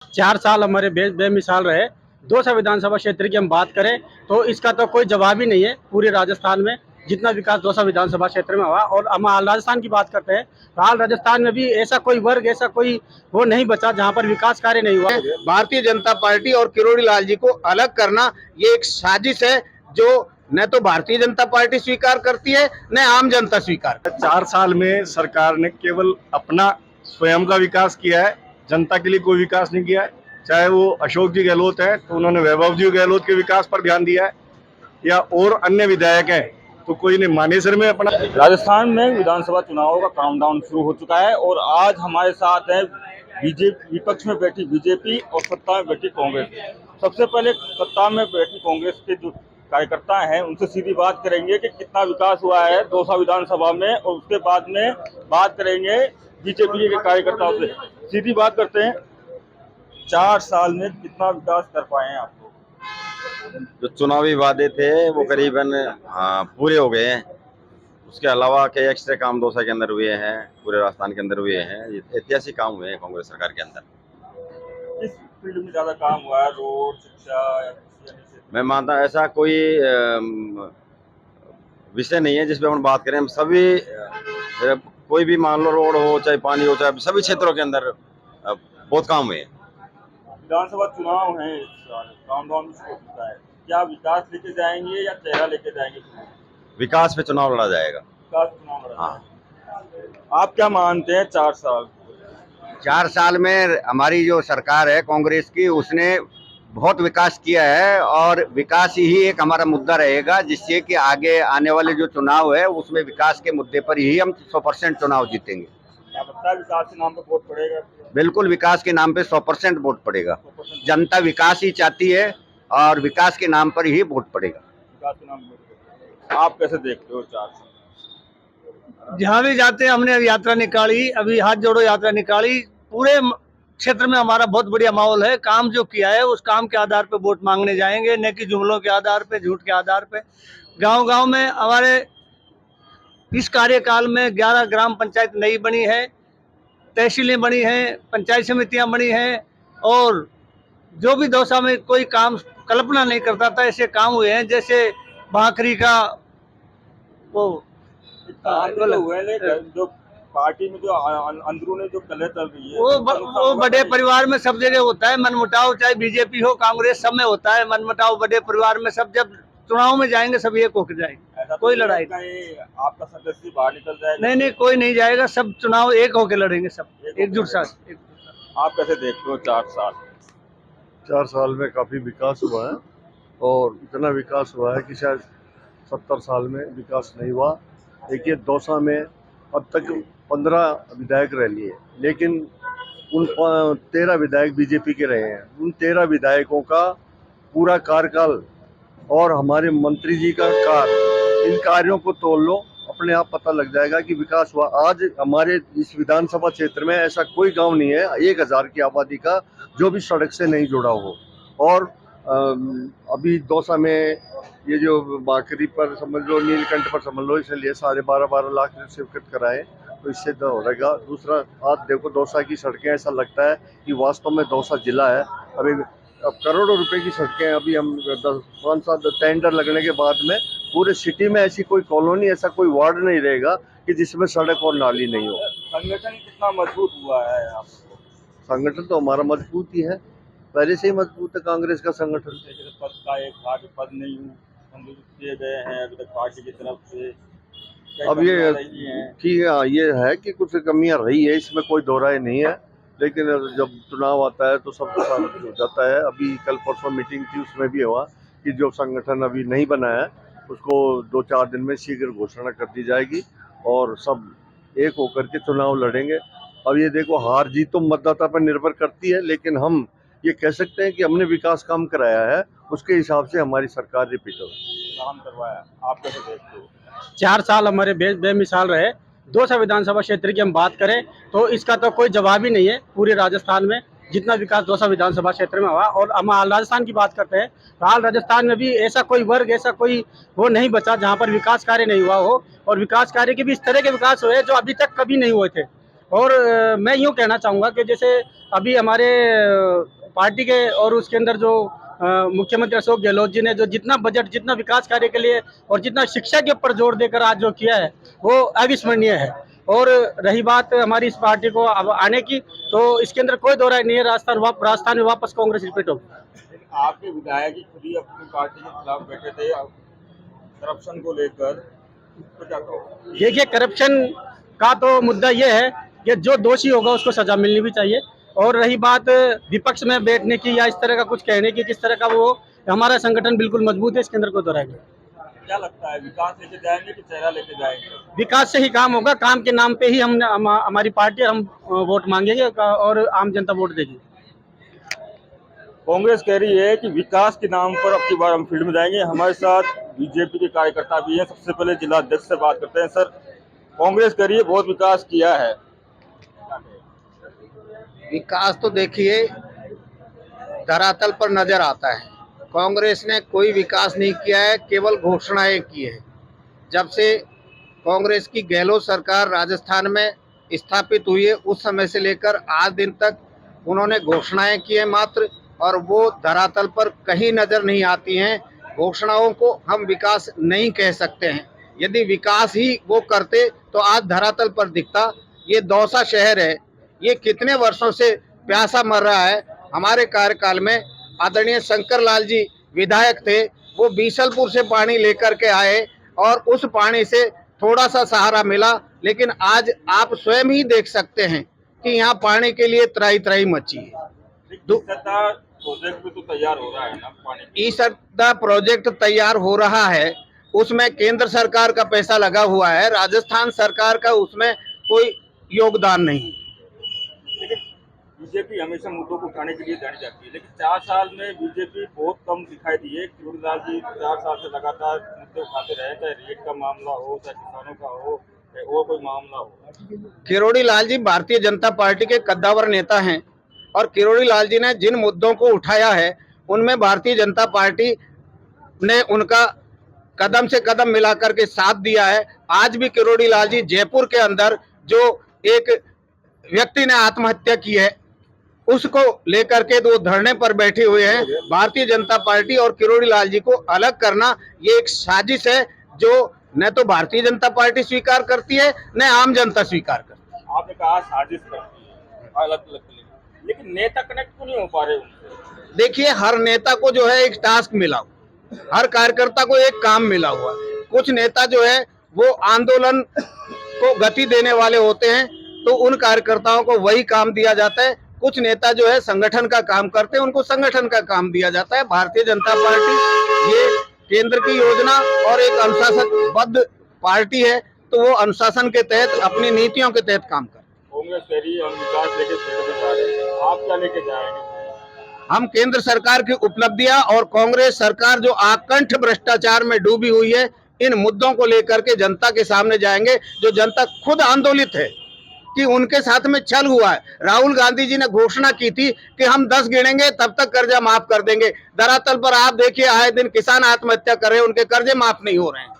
4 साल हमारे बेमिसाल रहे। 200 विधानसभा क्षेत्र की हम बात करें तो इसका तो कोई जवाब ही नहीं है। पूरे राजस्थान में जितना विकास 200 विधानसभा क्षेत्र में हुआ, और हम हाल राजस्थान की बात करते हैं तो हाल राजस्थान में भी ऐसा कोई वर्ग, ऐसा कोई वो नहीं बचा जहां पर विकास कार्य नहीं हुआ। भारतीय जनता पार्टी और किरोड़ी लाल जी को अलग करना ये एक साजिश है जो न तो भारतीय जनता पार्टी स्वीकार करती है न आम जनता स्वीकार। 4 साल में सरकार ने केवल अपना स्वयं का विकास किया है, जनता के लिए कोई विकास नहीं किया है। चाहे वो अशोक जी गहलोत है तो उन्होंने वैभव जी गहलोत के विकास पर ध्यान दिया है, या और अन्य विधायक हैं तो कोई ने मानेसर में अपना। राजस्थान में विधानसभा चुनावों का काउंटडाउन शुरू हो चुका है और आज हमारे साथ है बीजेपी, विपक्ष में बैठी बीजेपी और सत्ता में बैठी कांग्रेस। सबसे पहले सत्ता में बैठी कांग्रेस के जो कार्यकर्ता हैं उनसे सीधी बात करेंगे कि कितना विकास हुआ है 200 विधानसभा में, और उसके बाद में बात करेंगे बीजेपी के कार्यकर्ताओं से। सीधी बात करते हैं, 4 साल में कितना विकास कर पाए हैं आप? जो चुनावी वादे थे वो करीबन पूरे हो गए हैं। उसके अलावा कई एक्स्ट्रा काम 200 के अंदर हुए हैं, पूरे राजस्थान के अंदर हुए हैं। ऐतिहासिक काम हुए हैं कांग्रेस सरकार के अंदर। किस फील्ड में ज्यादा काम हुआ है, रोड, शिक्षा या किसी अन्य क्षेत्र? मैं मानता हूँ ऐसा कोई विषय नहीं है जिसपे हम बात करें। हम सभी कोई भी मान लो, रोड हो चाहे पानी हो, चाहे सभी क्षेत्रों के अंदर बहुत काम हुए हैं। विधानसभा चुनाव है इस साल, काउंटडाउन शुरू हो चुका है। क्या विकास लेके जाएंगे या चेहरा लेके जाएंगे? विकास पे चुनाव लड़ा जाएगा। विकास चुनाव लड़ा हाँ। जाएगा। आप क्या मानते हैं 4 साल? 4 साल में हमारी जो सरकार है कांग्रेस की, उसने बहुत विकास किया है और विकास ही एक हमारा मुद्दा रहेगा, जिससे कि आगे आने वाले जो चुनाव है उसमें विकास के मुद्दे पर ही हम 100% चुनाव जीतेंगे। क्या लगता है विकास के नाम पर वोट पड़ेगा? बिल्कुल, विकास के नाम पे 100% वोट पड़ेगा। जनता विकास ही चाहती है और विकास के नाम पर ही वोट पड़ेगा। विकास के नाम पर आप कैसे देखते हो 4 साल? जहाँ भी जाते हैं हमने यात्रा निकाली, अभी हाथ जोड़ो यात्रा निकाली। पूरे क्षेत्र में हमारा बहुत बढ़िया माहौल है। काम जो किया है उस काम के आधार पे वोट मांगने जाएंगे, न कि जुमलों के आधार पे, झूठ के आधार पे। गांव-गांव में हमारे इस कार्यकाल में 11 ग्राम पंचायत नई बनी है, तहसीलें बनी हैं, पंचायत समितियां बनी हैं, और जो भी दौसा में कोई काम कल्पना नहीं करता था ऐसे काम हुए हैं। जैसे भाखरी का वो जो पार्टी में जो अंदरूनी जो कलह चल रही है वो बड़े परिवार में सब जगह होता है मनमुटाव, चाहे बीजेपी हो कांग्रेस, सब में होता है मनमुटाव बड़े परिवार में। सब जब चुनाव में जाएंगे सब एक होकर जाएंगे, कोई लड़ाई नहीं। आपका सदस्य बाहर निकल जाएगा? नहीं नहीं, कोई नहीं जाएगा, सब चुनाव एक होकर लड़ेंगे, सब एकजुट साथ। आप कैसे देखते हो 4 साल? 4 साल में काफी विकास हुआ है, और इतना विकास हुआ है कि शायद 70 साल में विकास नहीं हुआ। देखिए, दौसा में अब तक 15 विधायक रह लिए, लेकिन उन 13 विधायक बीजेपी के रहे हैं। उन 13 विधायकों का पूरा कार्यकाल और हमारे मंत्री जी का कार्य, इन कार्यों को तोल लो, अपने आप पता लग जाएगा कि विकास हुआ। आज हमारे इस विधानसभा क्षेत्र में ऐसा कोई गांव नहीं है 1000 की आबादी का जो भी सड़क से नहीं जुड़ा हो। और अभी दौसा में ये जो बाकरी पर समझ लो, नीलकंठ पर समझ लो, इसलिए 12.5 लाख स्वीकृत कराए, तो इससे तो हो रहेगा। दूसरा, आज देखो दौसा की सड़कें, ऐसा लगता है कि वास्तव में दौसा जिला है। अब करोड़ों रुपए की सड़कें, अभी हम 5-7 टेंडर लगने के बाद में पूरे सिटी में ऐसी कोई कॉलोनी, ऐसा कोई वार्ड नहीं रहेगा कि जिसमें सड़क और नाली नहीं हो। संगठन कितना मजबूत हुआ है आपको? संगठन तो हमारा मजबूत ही है, पहले से ही मजबूत है कांग्रेस का संगठन। पद का एक खाद्य पद नहीं किए गए हैं अभी तक पार्टी की तरफ से। अब ये ठीक है, ये है कि कुछ कमियां रही है, इसमें कोई दो राय नहीं है, लेकिन जब चुनाव आता है तो सब कुछ हो जाता है। अभी कल परसों मीटिंग थी, उसमें भी हुआ कि जो संगठन अभी नहीं बना है उसको 2-4 दिन में शीघ्र घोषणा कर दी जाएगी और सब एक होकर के चुनाव लड़ेंगे। अब ये देखो, हार जीत तो मतदाता पर निर्भर करती है, लेकिन हम ये कह सकते हैं कि हमने विकास काम कराया है, उसके हिसाब से हमारी सरकार रिपीट हो काम करवाया। आप कैसे देखते हो? 4 साल हमारे बेमिसाल रहे। 200 विधानसभा क्षेत्र की हम बात करें तो इसका तो कोई जवाब ही नहीं है। पूरे राजस्थान में जितना विकास 200 विधानसभा क्षेत्र में हुआ, और हम हाल राजस्थान की बात करते हैं तो हाल राजस्थान में भी ऐसा कोई वर्ग, ऐसा कोई वो नहीं बचा जहाँ पर विकास कार्य नहीं हुआ हो। और विकास कार्य के भी इस तरह के विकास हुए जो अभी तक कभी नहीं हुए थे। और मैं यूँ कहना चाहूँगा कि जैसे अभी हमारे पार्टी के और उसके अंदर जो मुख्यमंत्री अशोक गहलोत जी ने जो जितना बजट, जितना विकास कार्य के लिए और जितना शिक्षा के ऊपर जोर देकर आज जो किया है वो अविस्मरणीय है। और रही बात हमारी इस पार्टी को अब आने की, तो इसके अंदर कोई दो राय नहीं है, राजस्थान में वापस कांग्रेस रिपीट होगी। आपके विधायक ही खुद ही अपनी पार्टी के खिलाफ बैठे थे करप्शन को लेकर, तो क्या कहो? देखिए, करप्शन का तो मुद्दा ये है कि जो दोषी होगा उसको सजा मिलनी भी चाहिए। और रही बात विपक्ष में बैठने की या इस तरह का कुछ कहने की, किस तरह का, वो हमारा संगठन बिल्कुल मजबूत है, इसके अंदर कोई दो राय नहीं। क्या लगता है, विकास लेके जाएंगे कि चेहरा लेके जाएंगे? विकास से ही काम होगा, काम के नाम पे ही हमारी पार्टी और हम वोट मांगेंगे और आम जनता वोट देगी। कांग्रेस कह रही है कि विकास के नाम पर अब की बार हम फील्ड में जाएंगे। हमारे साथ बीजेपी के कार्यकर्ता भी हैं। सबसे पहले जिला अध्यक्ष से बात करते हैं। सर, कांग्रेस कह रही है बहुत विकास किया है। विकास तो देखिए धरातल पर नजर आता है। कांग्रेस ने कोई विकास नहीं किया है, केवल घोषणाएं की है। जब से कांग्रेस की गहलोत सरकार राजस्थान में स्थापित हुई है, उस समय से लेकर आज दिन तक उन्होंने घोषणाएं की है मात्र, और वो धरातल पर कहीं नजर नहीं आती हैं। घोषणाओं को हम विकास नहीं कह सकते हैं। यदि विकास ही वो करते तो आज धरातल पर दिखता। ये दौसा शहर है, ये कितने वर्षों से प्यासा मर रहा है। हमारे कार्यकाल में आदरणीय शंकर लाल जी विधायक थे, वो बीसलपुर से पानी लेकर के आए और उस पानी से थोड़ा सा सहारा मिला, लेकिन आज आप स्वयं ही देख सकते हैं कि यहाँ पानी के लिए त्राही त्राही मची है। प्रोजेक्ट भी तो तैयार हो रहा है ना, पानी ईसरदा प्रोजेक्ट तैयार हो रहा है, उसमें केंद्र सरकार का पैसा लगा हुआ है, राजस्थान सरकार का उसमें कोई योगदान नहीं। बीजेपी हमेशा मुद्दों को उठाने के लिए जानी जाती है, लेकिन 4 साल में बीजेपी बहुत कम दिखाई दी है। किरोड़ी लाल जी 4 साल से लगातार मुद्दे उठाते रहे, चाहे रेट का मामला हो, चाहे किसानों का हो, चाहे और कोई मामला हो। किरोड़ी लाल जी भारतीय जनता पार्टी के कद्दावर नेता हैं, और किरोड़ी लाल जी ने जिन मुद्दों को उठाया है उनमें भारतीय जनता पार्टी ने उनका कदम से कदम मिलाकर के साथ दिया है। आज भी किरोड़ी लाल जी जयपुर के अंदर जो एक व्यक्ति ने आत्महत्या की है, उसको लेकर के दो धरने पर बैठे हुए हैं। भारतीय जनता पार्टी और किरोड़ी लाल जी को अलग करना ये एक साजिश है, जो न तो भारतीय जनता पार्टी स्वीकार करती है, न आम जनता स्वीकार करती है। आपने कहा साजिश करती है, अलग अलग, लेकिन नेता कनेक्ट क्यों नहीं हो पा रहे उनसे? देखिए, हर नेता को जो है एक टास्क मिला हुआ, हर कार्यकर्ता को एक काम मिला हुआ। कुछ नेता जो है वो आंदोलन को गति देने वाले होते हैं, तो उन कार्यकर्ताओं को वही काम दिया जाता है। कुछ नेता जो है संगठन का काम करते हैं, उनको संगठन का काम दिया जाता है। भारतीय जनता पार्टी ये केंद्र की योजना और एक अनुशासनबद्ध पार्टी है, तो वो अनुशासन के तहत अपनी नीतियों के तहत काम करती है। कांग्रेस कह रही है हम विकास लेके जा रहे हैं, आप क्या लेके जाएंगे? हम केंद्र सरकार की उपलब्धियां और कांग्रेस सरकार जो आकंठ भ्रष्टाचार में डूबी हुई है, इन मुद्दों को लेकर के जनता के सामने जाएंगे, जो जनता खुद आंदोलित है कि उनके साथ में छल हुआ है। राहुल गांधी जी ने घोषणा की थी कि हम 10 गिनेंगे तब तक कर्जा माफ कर देंगे। धरातल पर आप देखिए, आए दिन किसान आत्महत्या कर रहे हैं, उनके कर्जे माफ नहीं हो रहे हैं।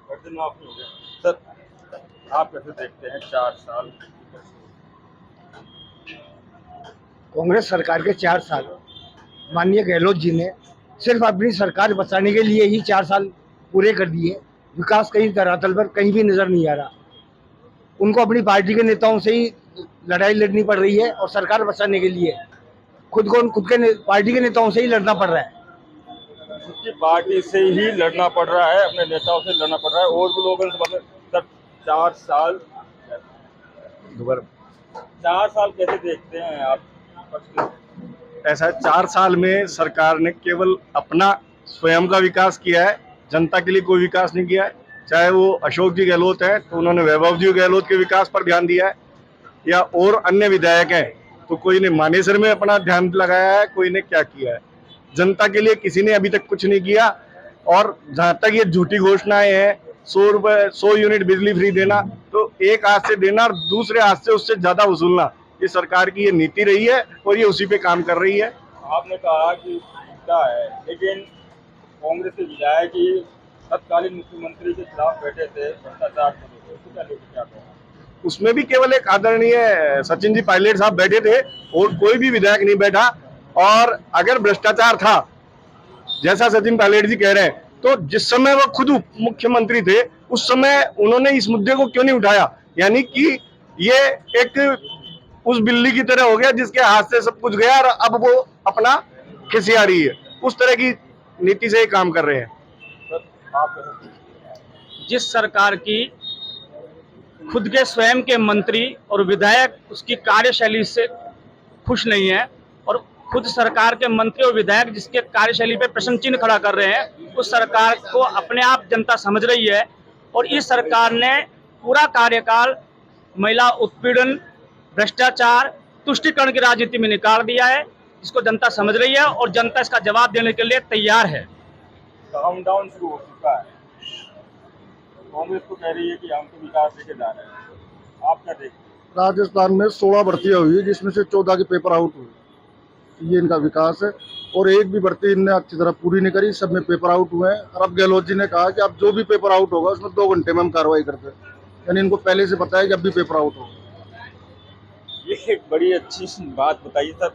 कर्जे माफ नहीं हो गए। सर, आप कैसे देखते हैं 4 साल कांग्रेस सरकार के 4 साल माननीय गहलोत जी ने सिर्फ अपनी सरकार बचाने के लिए ही 4 साल पूरे कर दिए। विकास कहीं धरातल पर कहीं भी नजर नहीं आ रहा। उनको अपनी पार्टी के नेताओं से ही लड़ाई लड़नी पड़ रही है, और सरकार बचाने के लिए खुद के पार्टी के नेताओं से ही लड़ना पड़ रहा है। उसकी पार्टी से ही लड़ना पड़ रहा है, अपने नेताओं से लड़ना पड़ रहा है। और भी लोगों से बात, सर 4 साल कैसे देखते हैं आप? ऐसा 4 साल में सरकार ने केवल अपना स्वयं का विकास किया है, जनता के लिए कोई विकास नहीं किया है। चाहे वो अशोक जी गहलोत हैं तो उन्होंने वैभव जी गहलोत के विकास पर ध्यान दिया है, या और अन्य विधायक हैं तो कोई ने मानेसर में अपना ध्यान लगाया है, कोई ने क्या किया है। जनता के लिए किसी ने अभी तक कुछ नहीं किया। और जहाँ तक ये झूठी घोषणाएं हैं, 100 यूनिट बिजली फ्री देना, तो एक हाथ से देना और दूसरे हाथ से उससे ज्यादा वसूलना, ये सरकार की ये नीति रही है और ये उसी पे काम कर रही है। आपने कहा कि मुद्दा है, लेकिन कांग्रेस के विधायक ही तत्कालीन मुख्यमंत्री के खिलाफ बैठे थे भ्रष्टाचार को लेकर, उसको क्या लेकर क्या कहा? उसमें भी केवल एक आदरणीय सचिन जी पायलट साहब बैठे थे और कोई भी विधायक नहीं बैठा। और अगर भ्रष्टाचार था जैसा सचिन पायलट जी कह रहे हैं, तो जिस समय वो खुद उप मुख्यमंत्री थे उस समय उन्होंने इस मुद्दे को क्यों नहीं उठाया? यानी कि ये एक उस बिल्ली की तरह हो गया जिसके हाथ से सब कुछ गया और अब वो अपना खिसिया रही है। उस तरह की नीति से ही काम कर रहे हैं। जिस सरकार की खुद के स्वयं के मंत्री और विधायक उसकी कार्यशैली से खुश नहीं है, और खुद सरकार के मंत्री और विधायक जिसके कार्यशैली पे प्रश्न चिन्ह खड़ा कर रहे हैं, उस सरकार को अपने आप जनता समझ रही है। और इस सरकार ने पूरा कार्यकाल महिला उत्पीड़न, भ्रष्टाचार, तुष्टीकरण की राजनीति में निकाल दिया है, जिसको जनता समझ रही है और जनता इसका जवाब देने के लिए तैयार है। काउंटडाउन शुरू हो चुका है, कांग्रेस को कह रही है कि हम तो विकास लेके जा रहे हैं, आप क्या देखते हैं? राजस्थान में 16 भर्तियां हुई जिसमें से 14 के पेपर आउट हुए। ये इनका विकास है और एक भी भर्ती इनने अच्छी तरह पूरी नहीं करी, सब में पेपर आउट हुए हैं। और अब गहलोत जी ने कहा कि अब जो भी पेपर आउट होगा उसमें 2 घंटे में हम कार्रवाई करते हैं। यानी इनको पहले से पता है कि अब भी पेपर आउट होगा। ये एक बड़ी अच्छी बात बताइए सर,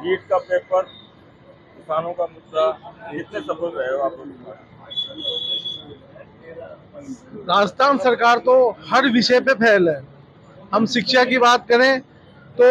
नीट का पेपर, किसानों का मुद्दा, कितने सफल रहे हो आप? राजस्थान सरकार तो हर विषय पे फेल है। हम शिक्षा की बात करें तो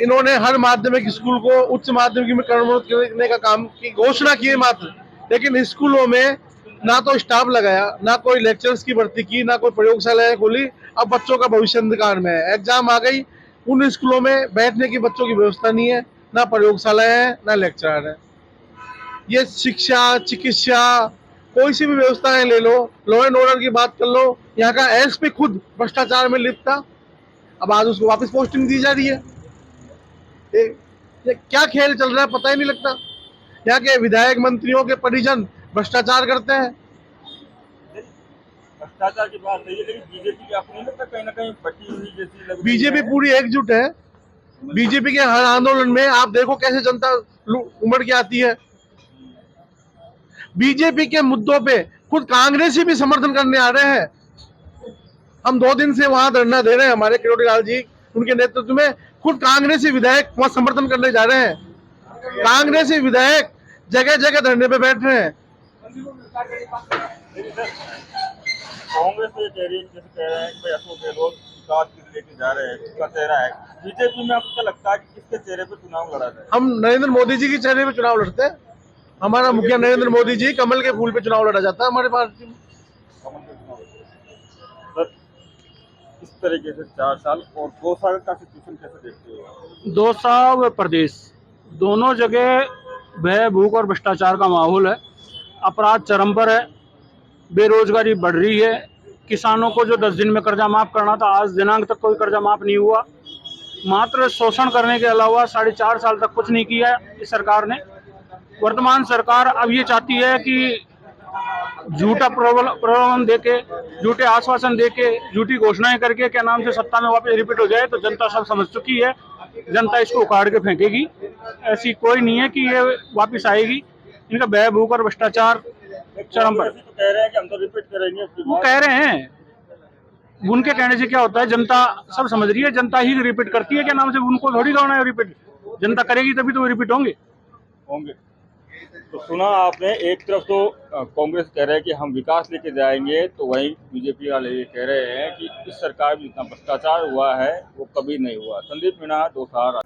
इन्होंने हर माध्यमिक स्कूल को उच्च माध्यमिक में कन्वर्ट करने का काम की घोषणा की है मात्र, लेकिन स्कूलों में ना तो स्टाफ लगाया, ना कोई लेक्चरर्स की भर्ती की, ना कोई प्रयोगशाला खोली। अब बच्चों का भविष्य अंधकार में है। एग्जाम आ गई, उन स्कूलों में बैठने की बच्चों की व्यवस्था नहीं है, ना प्रयोगशाला है ना लेक्चरर है। ये शिक्षा, चिकित्सा, कोई सी भी व्यवस्थाएं ले लो, लॉ एंड ऑर्डर की बात कर लो, यहाँ का एसपी खुद भ्रष्टाचार में लिप्त था, अब आज उसको वापस पोस्टिंग दी जा रही है। ये क्या खेल चल रहा है पता ही नहीं लगता। यहाँ के विधायक मंत्रियों के परिजन भ्रष्टाचार करते हैं। भ्रष्टाचार की बात नहीं है, लेकिन बीजेपी की अपनी कहीं ना कहीं बटी हुई जैसी लग रही है। बीजेपी पूरी एकजुट है। बीजेपी के हर आंदोलन में आप देखो कैसे जनता उमड़ के आती है। बीजेपी के मुद्दों पे खुद कांग्रेसी भी समर्थन करने आ रहे हैं। हम 2 दिन से वहां धरना दे रहे हैं, हमारे किरोड़ी लाल जी उनके नेतृत्व में खुद कांग्रेसी विधायक वहां समर्थन करने जा रहे हैं। कांग्रेसी विधायक जगह जगह धरने पे बैठ रहे हैं। कांग्रेस तो ये कह रही है, जैसे कह रहे हैं कि भाई अशोक गहलोत विकास के लिए लेके जा रहे हैं, उसका चेहरा है। बीजेपी में आपको क्या लगता है कि किसके चेहरे पे चुनाव लड़ा जाए? हम नरेंद्र मोदी जी के चेहरे पे चुनाव लड़ते हैं। हमारा मुखिया नरेंद्र मोदी जी, कमल के फूल पे चुनाव लड़ा जाता है हमारे पार्टी में। सर, इस तरीके से 4 साल और 2 साल का सिचुएशन कैसे देखते हो? 2 साल व प्रदेश दोनों जगह भय, भूख और भ्रष्टाचार का माहौल है। अपराध चरम पर है, बेरोजगारी बढ़ रही है। किसानों को जो 10 दिन में कर्जा माफ करना था, आज दिनांक तक कोई कर्जा माफ नहीं हुआ। मात्र शोषण करने के अलावा 4.5 साल तक कुछ नहीं किया इस सरकार ने। वर्तमान सरकार अब ये चाहती है कि झूठा प्रलोभन देके, झूठे आश्वासन देके, झूठी घोषणाएं करके क्या नाम से सत्ता में वापस रिपीट हो जाए। तो जनता सब समझ चुकी है, जनता इसको उखाड़ के फेंकेगी। ऐसी कोई नहीं है कि ये वापस आएगी। इनका भय, भूख और भ्रष्टाचार चरम पर। तो कह रहे हैं कि हम तो रिपीट करेंगे। वो कह रहे हैं, उनके कहने से क्या होता है, जनता सब समझ रही है। जनता ही रिपीट करती है, क्या नाम से, उनको थोड़ी करना है रिपीट। जनता करेगी तभी तो वो रिपीट होंगे। तो सुना आपने, एक तरफ तो कांग्रेस कह रहे हैं कि हम विकास लेके जाएंगे, तो वहीं बीजेपी वाले ये कह रहे हैं कि इस सरकार में जितना भ्रष्टाचार हुआ है वो कभी नहीं हुआ। संदीप मीणा, 2 साल।